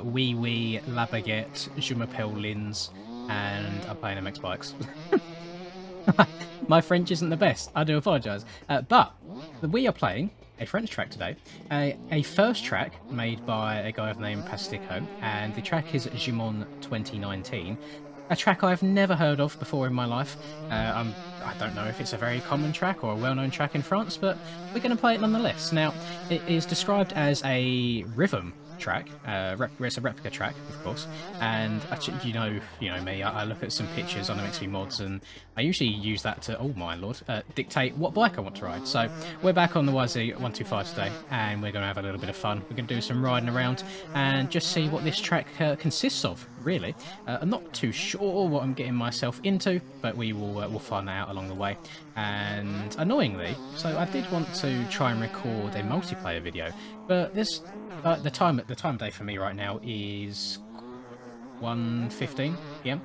Wee Wee, La Baguette, Je m'appelle Linz, and I'm playing MX Bikes. My French isn't the best, I do apologise. But we are playing a French track today, a first track made by a guy named Pastico, and the track is Gimon 2019. A track I've never heard of before in my life. I don't know if it's a very common track or a well-known track in France, but we're going to play it nonetheless. Now, it is described as a rhythm track. It's a replica track, of course, and actually, you know me. I look at some pictures on MXV mods, and I usually use that to, oh my lord, dictate what bike I want to ride. So we're back on the YZ125 today, and we're going to have a little bit of fun. We're going to do some riding around and just see what this track consists of. Really, I'm not too sure what I'm getting myself into, but we'll find that out along the way. And annoyingly, so I did want to try and record a multiplayer video, but this. The time of day for me right now is 1:15 PM.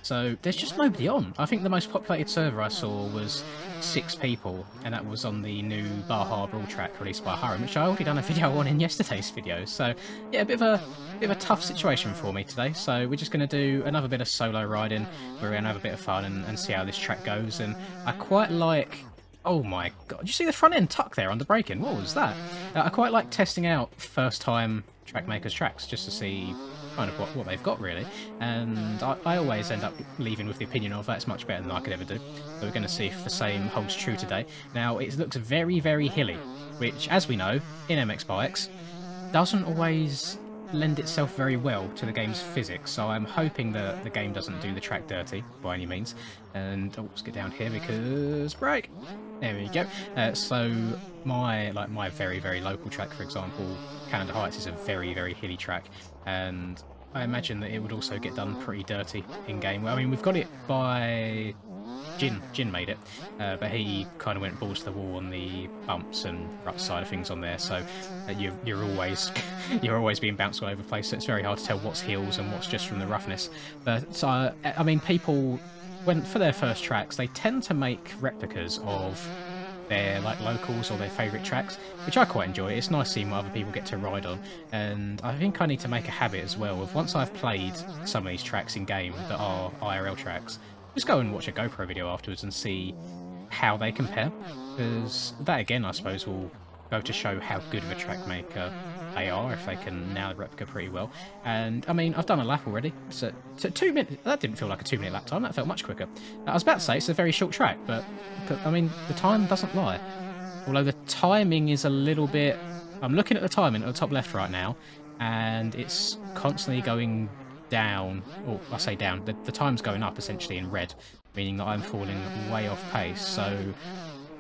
So there's just nobody on. I think the most populated server I saw was 6 people, and that was on the new Baja Brawl track released by Hurum, which I already done a video on in yesterday's video. So yeah, a bit of a tough situation for me today. So we're just going to do another bit of solo riding. We're going to have a bit of fun and see how this track goes. And I quite like. Oh my god, did you see the front end tuck there under braking? What was that? I quite like testing out first time track makers tracks just to see kind of what they've got really, and I always end up leaving with the opinion of that's much better than I could ever do. So we're going to see if the same holds true today. Now it looks very, very hilly, which as we know in MX Bikes doesn't always lend itself very well to the game's physics, so I'm hoping that the game doesn't do the track dirty by any means. And oh, let's get down here because brake. There we go. So my very, very local track, for example, Canada Heights, is a very, very hilly track, and I imagine that it would also get done pretty dirty in game. Well, I mean, we've got it by Jin made it, but he kind of went balls to the wall on the bumps and rut side of things on there. So you're always you're always being bounced all over the place. So it's very hard to tell what's hills and what's just from the roughness. But I mean, people for their first tracks, they tend to make replicas of their locals or their favourite tracks, which I quite enjoy. It's nice seeing what other people get to ride on, and I think I need to make a habit as well of once I've played some of these tracks in game that are IRL tracks, just go and watch a GoPro video afterwards and see how they compare, because that again I suppose will go to show how good of a track maker they are if they can nail the replica pretty well. And I mean, I've done a lap already, so 2 minutes, that didn't feel like a 2-minute lap time, that felt much quicker. I was about to say it's a very short track, but I mean the time doesn't lie, although the timing is a little bit. I'm looking at the timing at the top left right now, and it's constantly going down, or I say down, the time's going up essentially in red, meaning that I'm falling way off pace. So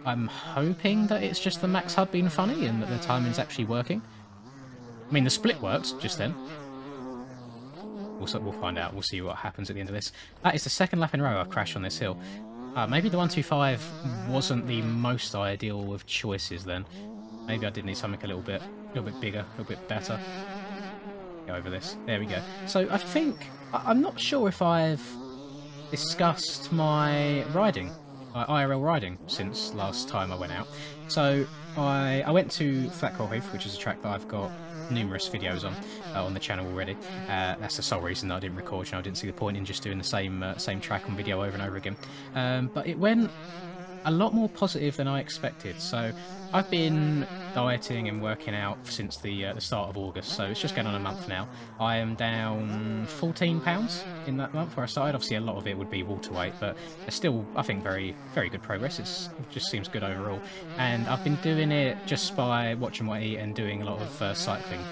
I'm hoping that it's just the max HUD being funny and that the timing's actually working. I mean, the split worked just then. We'll find out. We'll see what happens at the end of this. That is the second lap in a row I've crashed on this hill. Maybe the 125 wasn't the most ideal of choices then. Maybe I did need something a little bit bigger, a little bit better. Go over this. There we go. So I think I'm not sure if I've discussed my riding, IRL riding, since last time I went out. So I went to Flatcroll Heath, which is a track that I've got numerous videos on the channel already. That's the sole reason that I didn't record. I didn't see the point in just doing the same track on video over and over again. But it went a lot more positive than I expected. So I've been dieting and working out since the start of August, so it's just going on a month now. I am down 14 pounds in that month where I started. Obviously a lot of it would be water weight, but it's still, I think, very, very good progress. It just seems good overall, and I've been doing it just by watching what I eat and doing a lot of cycling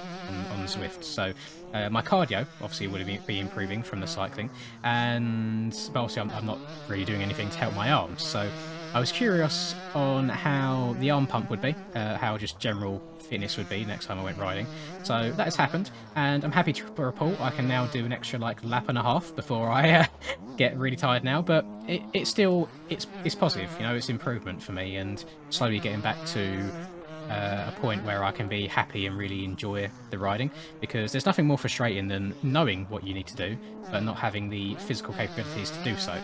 on Zwift. So my cardio obviously would be improving from the cycling, but obviously I'm not really doing anything to help my arms. So I was curious on how the arm pump would be, how just general fitness would be next time I went riding. So that has happened, and I'm happy to report I can now do an extra lap and a half before I get really tired now. But it's still positive, you know, it's improvement for me, and slowly getting back to a point where I can be happy and really enjoy the riding, because there's nothing more frustrating than knowing what you need to do but not having the physical capabilities to do so.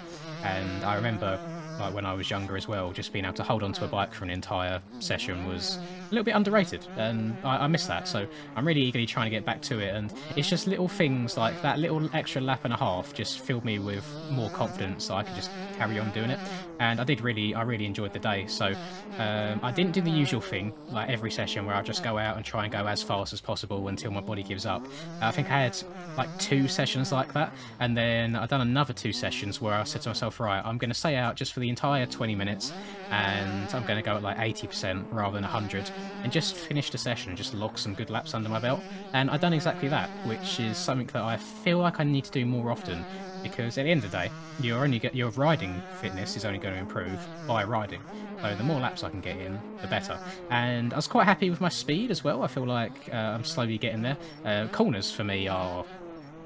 And I remember like when I was younger as well. Just being able to hold onto a bike for an entire session was a little bit underrated, and I miss that. So I'm really eagerly trying to get back to it, and it's just little things like that little extra lap and a half just filled me with more confidence so I could just carry on doing it. And I really enjoyed the day. So I didn't do the usual thing like every session where I just go out and try and go as fast as possible until my body gives up. I think I had like 2 sessions like that, and then I've done another 2 sessions where I said to myself, right, I'm going to stay out just for the entire 20 minutes and I'm going to go at like 80% rather than 100 and just finish the session and just log some good laps under my belt. And I've done exactly that, which is something that I feel like I need to do more often, because at the end of the day, your riding fitness is only going to improve by riding. So the more laps I can get in, the better. And I was quite happy with my speed as well. I feel like I'm slowly getting there. Corners for me are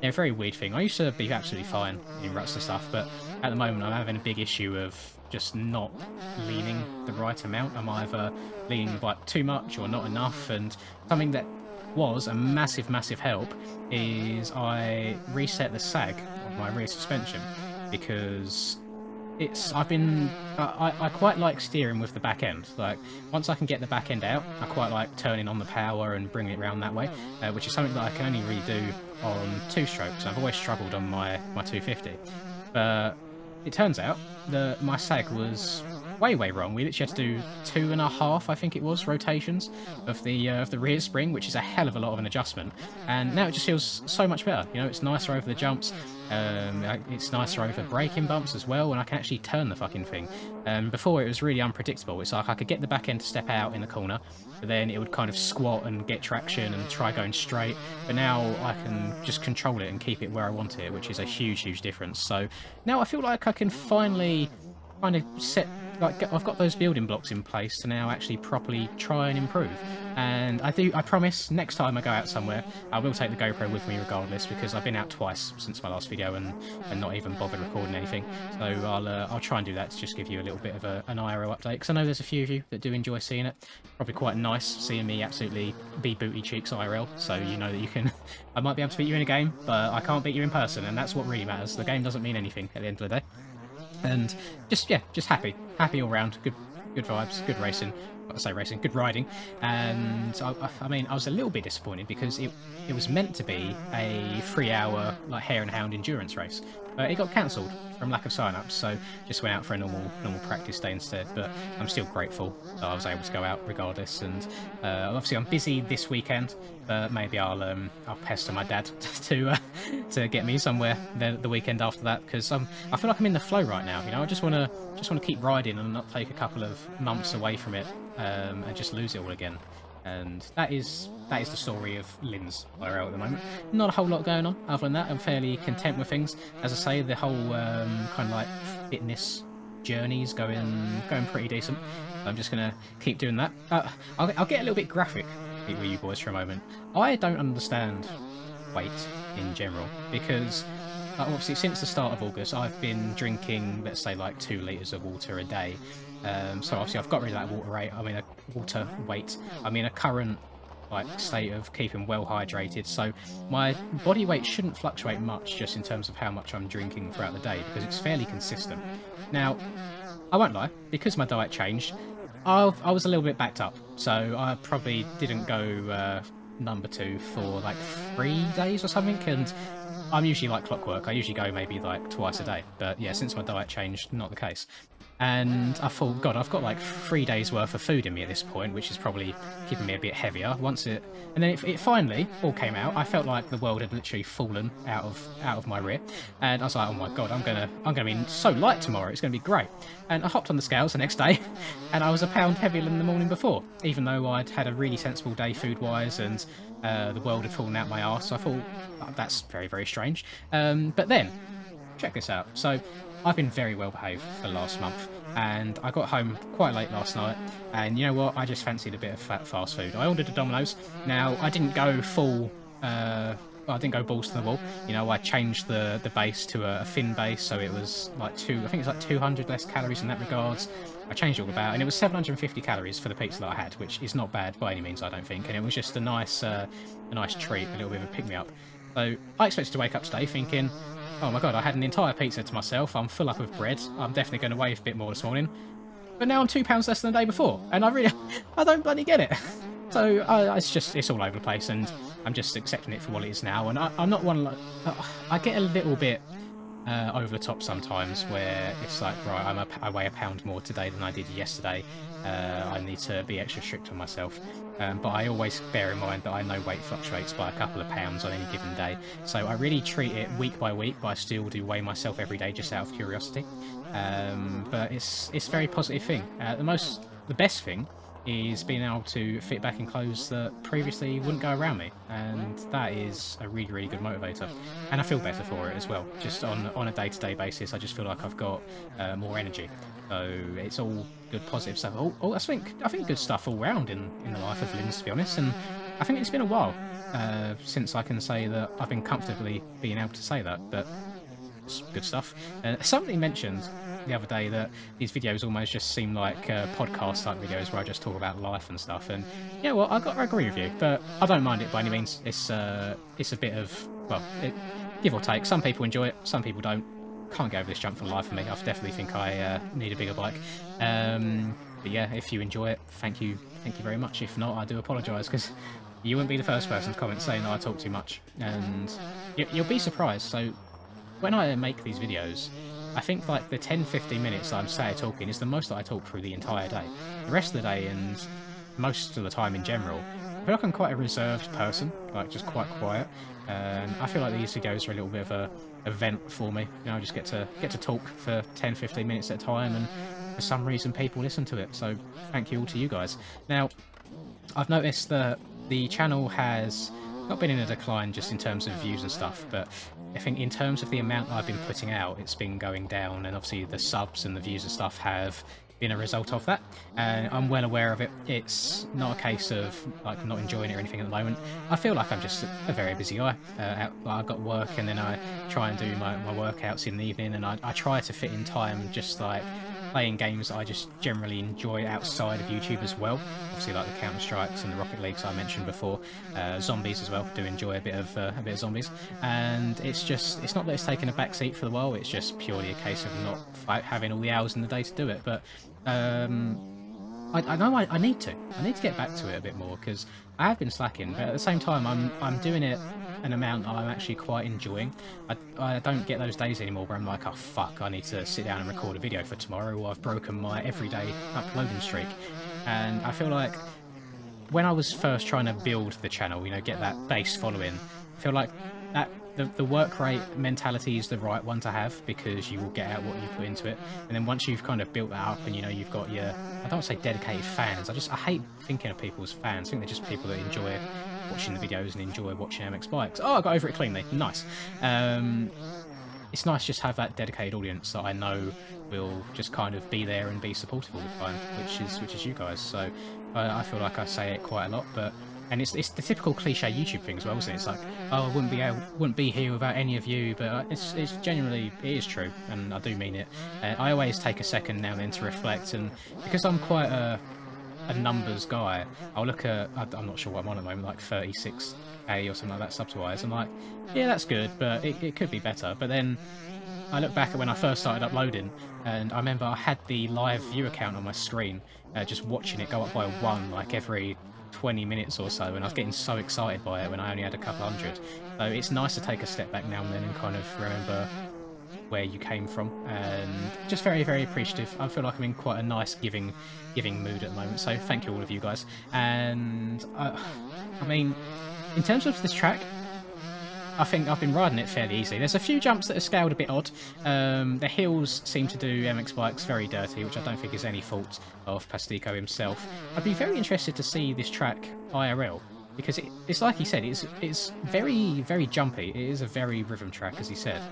a very weird thing. I used to be absolutely fine in ruts and stuff, but at the moment I'm having a big issue of just not leaning the right amount. I'm either leaning the bike too much or not enough, and something that was a massive help is I reset the sag of my rear suspension, because I quite like steering with the back end. Like once I can get the back end out, I quite like turning on the power and bringing it around that way, which is something that I can only really do on 2-strokes. I've always struggled on my 250, but it turns out that my sag was way wrong. We literally had to do 2.5, I think it was, rotations of the rear spring, which is a hell of a lot of an adjustment. And now it just feels so much better. You know, it's nicer over the jumps. It's nicer over braking bumps as well, and I can actually turn the fucking thing. Before it was really unpredictable. It's like I could get the back end to step out in the corner, but then it would kind of squat and get traction and try going straight. But now I can just control it and keep it where I want it, which is a huge difference. So now I feel like I can finally kind of I've got those building blocks in place to now actually properly try and improve. And I promise next time I go out somewhere I will take the GoPro with me regardless, because I've been out twice since my last video and not even bothered recording anything. So I'll try and do that to just give you a little bit of an IRL update, because I know there's a few of you that do enjoy seeing it. Probably quite nice seeing me absolutely be booty cheeks IRL, so you know that you can I might be able to beat you in a game, but I can't beat you in person, and that's what really matters. The game doesn't mean anything at the end of the day. And just happy all round, good vibes, good racing. I say racing, good riding. And I mean, I was a little bit disappointed because it was meant to be a 3-hour like hare and hound endurance race, but it got cancelled from lack of sign-ups. So just went out for a normal practice day instead. But I'm still grateful that I was able to go out regardless. And obviously I'm busy this weekend, but maybe I'll pester my dad to get me somewhere the weekend after that, because I feel like I'm in the flow right now. You know, I just want to keep riding and not take a couple of months away from it and just lose it all again. And that is the story of Linz IRL at the moment. Not a whole lot going on other than that. I'm fairly content with things. As I say, the whole kind of like fitness journey's going pretty decent. I'm just gonna keep doing that. I'll get a little bit graphic with you boys for a moment. I don't understand weight in general, because obviously since the start of August I've been drinking, let's say, like 2 litres of water a day. So obviously I've got rid of that water weight. I'm in a current like state of keeping well hydrated, so my body weight shouldn't fluctuate much just in terms of how much I'm drinking throughout the day, because it's fairly consistent. Now I won't lie, because my diet changed, I was a little bit backed up, so I probably didn't go number 2 for like 3 days or something, and I'm usually like clockwork. I usually go maybe like twice a day, but yeah, since my diet changed, not the case. And I thought, God, I've got like 3 days worth of food in me at this point, which is probably keeping me a bit heavier. And then it finally all came out. I felt like the world had literally fallen out of my rear, and I was like, oh my God, I'm gonna be so light tomorrow. It's gonna be great. And I hopped on the scales the next day, and I was a pound heavier than the morning before, even though I'd had a really sensible day food-wise, and the world had fallen out my arse. So I thought, oh, that's very strange. But then, check this out. So I've been very well behaved for the last month, and I got home quite late last night, and you know what, I just fancied a bit of fast food. I ordered a Domino's. Now I didn't go full I didn't go balls to the wall. You know, I changed the base to a thin base, so it was like I think it's like 200 less calories in that regards. I changed it all about, and it was 750 calories for the pizza that I had, which is not bad by any means, I don't think. And it was just a nice treat, a little bit of a pick-me-up. So I expected to wake up today thinking, oh my god, I had an entire pizza to myself, I'm full up of bread, I'm definitely going to weigh a bit more this morning. But now I'm £2 less than the day before, and I don't bloody get it. So it's all over the place, and I'm just accepting it for what it is now. And I'm not one like, I get a little bit over the top sometimes, where it's like, right, I weigh £1 more today than I did yesterday. I need to be extra strict on myself. But I always bear in mind that I know weight fluctuates by a couple of pounds on any given day. So I really treat it week by week, but I still do weigh myself every day just out of curiosity. But it's a very positive thing. The best thing is being able to fit back in clothes that previously wouldn't go around me, and that is a really, really good motivator. And I feel better for it as well. Just on a day-to-day basis, I just feel like I've got more energy. So it's all good, positive stuff. I think good stuff all round in the life of Linz, to be honest. And I think it's been a while since I can say that I've been comfortably being able to say that. But it's good stuff. Somebody mentioned the other day that these videos almost just seem like podcast type videos where I just talk about life and stuff, and yeah, well, I agree with you, but I don't mind it by any means. It's a bit of, well, give or take. Some people enjoy it, some people don't. Can't get over this jump for the life of me. I definitely think I need a bigger bike. But yeah, if you enjoy it, thank you very much. If not, I do apologise, because you wouldn't be the first person to comment saying that I talk too much, and you'll be surprised. So when I make these videos, I think like the 10-15 minutes I'm sat talking is the most that I talk through the entire day. The rest of the day, and most of the time in general, I feel like I'm quite a reserved person, like just quite quiet. I feel like these videos are a little bit of a event for me. You know, I just get to talk for 10-15 minutes at a time, and for some reason people listen to it. So thank you all to you guys. Now, I've noticed that the channel has not been in a decline just in terms of views and stuff, but I think in terms of the amount I've been putting out, it's been going down, and obviously the subs and the views and stuff have been a result of that. And I'm well aware of it. It's not a case of like not enjoying it or anything at the moment. I feel like I'm just a very busy guy. I've got work, and then I try and do my workouts in the evening, and I try to fit in time just like playing games that I just generally enjoy outside of YouTube as well. Obviously, like the Counter Strikes and the Rocket Leagues I mentioned before. Zombies as well. Do enjoy a bit of zombies. And it's not that it's taken a back seat for the while. It's just purely a case of not having all the hours in the day to do it. But I know I need to. I need to get back to it a bit more, because I have been slacking. But at the same time, I'm doing it an amount I'm actually quite enjoying. I don't get those days anymore where I'm like, oh fuck, I need to sit down and record a video for tomorrow, or I've broken my everyday uploading streak. And I feel like when I was first trying to build the channel, you know, get that base following, I feel like that the work rate mentality is the right one to have, because you will get out what you put into it. And then once you've kind of built that up, and you know, you've got your, I don't want to say dedicated fans, I hate thinking of people as fans. I think they're just people that enjoy watching the videos and enjoy watching MX bikes. Oh, I got over it cleanly. Nice. It's nice just to have that dedicated audience that I know will just kind of be there and be supportive all the time, which is you guys. So I feel like I say it quite a lot, and it's the typical cliche YouTube thing as well, isn't it? It's like, oh, I wouldn't be here without any of you, but it's genuinely, it is true, and I do mean it. I always take a second now and then to reflect, and because I'm quite a numbers guy, I'll look at, I'm not sure what I'm on at the moment, like 36k or something like that subs-wise. I'm like, yeah, that's good, but it could be better. But then I look back at when I first started uploading, and I remember I had the live view account on my screen, just watching it go up by 1 like every 20 minutes or so, and I was getting so excited by it when I only had a couple hundred. So it's nice to take a step back now and then and kind of remember where you came from, and just very, very appreciative. I feel like I'm in quite a nice giving mood at the moment, so thank you all of you guys. And I mean, in terms of this track, I think I've been riding it fairly easily. There's a few jumps that are scaled a bit odd. The hills seem to do MX bikes very dirty, which I don't think is any fault of Pastico himself. I'd be very interested to see this track IRL, because it's like he said, it's very, very jumpy. It is a very rhythm track, as he said.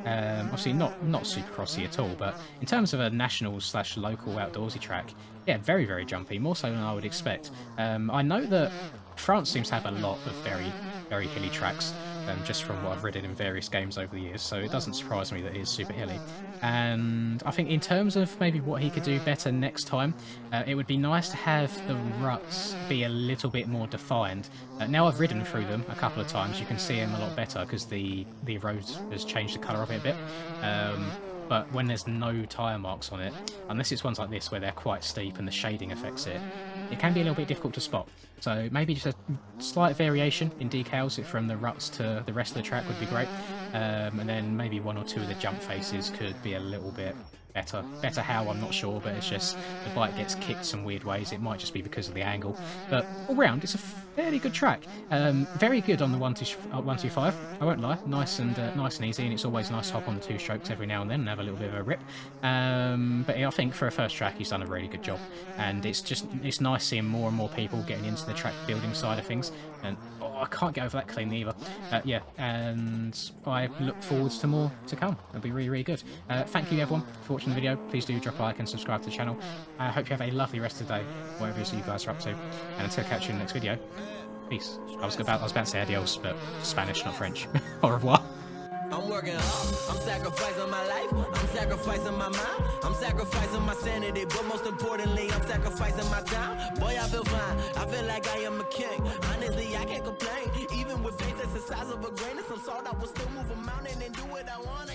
Obviously not super crossy at all, but in terms of a national/local outdoorsy track, yeah, very, very jumpy, more so than I would expect. I know that France seems to have a lot of very, very hilly tracks. just from what I've ridden in various games over the years, so it doesn't surprise me that it is super hilly. And I think in terms of maybe what he could do better next time, it would be nice to have the ruts be a little bit more defined. Now I've ridden through them a couple of times, you can see them a lot better because the road has changed the colour of it a bit. But when there's no tyre marks on it, unless it's ones like this where they're quite steep and the shading affects it, it can be a little bit difficult to spot. So maybe just a slight variation in decals from the ruts to the rest of the track would be great. And then maybe one or two of the jump faces could be a little bit better. Better how, I'm not sure, but it's just the bike gets kicked some weird ways. It might just be because of the angle. But all round, it's a fairly good track. Very good on the 125, I won't lie. Nice and easy, and it's always nice to hop on the 2 strokes every now and then and have a little bit of a rip. But I think for a first track, he's done a really good job. And it's nice seeing more and more people getting into the track building side of things. And I can't get over that clean either. Yeah, and I look forward to more to come. It'll be really, really good. Thank you everyone for watching the video. Please do drop a like and subscribe to the channel. I hope you have a lovely rest of the day, whatever it is you guys are up to. And until I catch you in the next video, peace. I was about to say adios, but Spanish, not French. Au revoir. I'm working hard, I'm sacrificing my life, I'm sacrificing my mind, I'm sacrificing my sanity, but most importantly, I'm sacrificing my time. Boy, I feel fine, I feel like I am a king. Honestly, I can't complain, even with faith that's the size of a grain of some salt, I will still move a mountain and do what I want.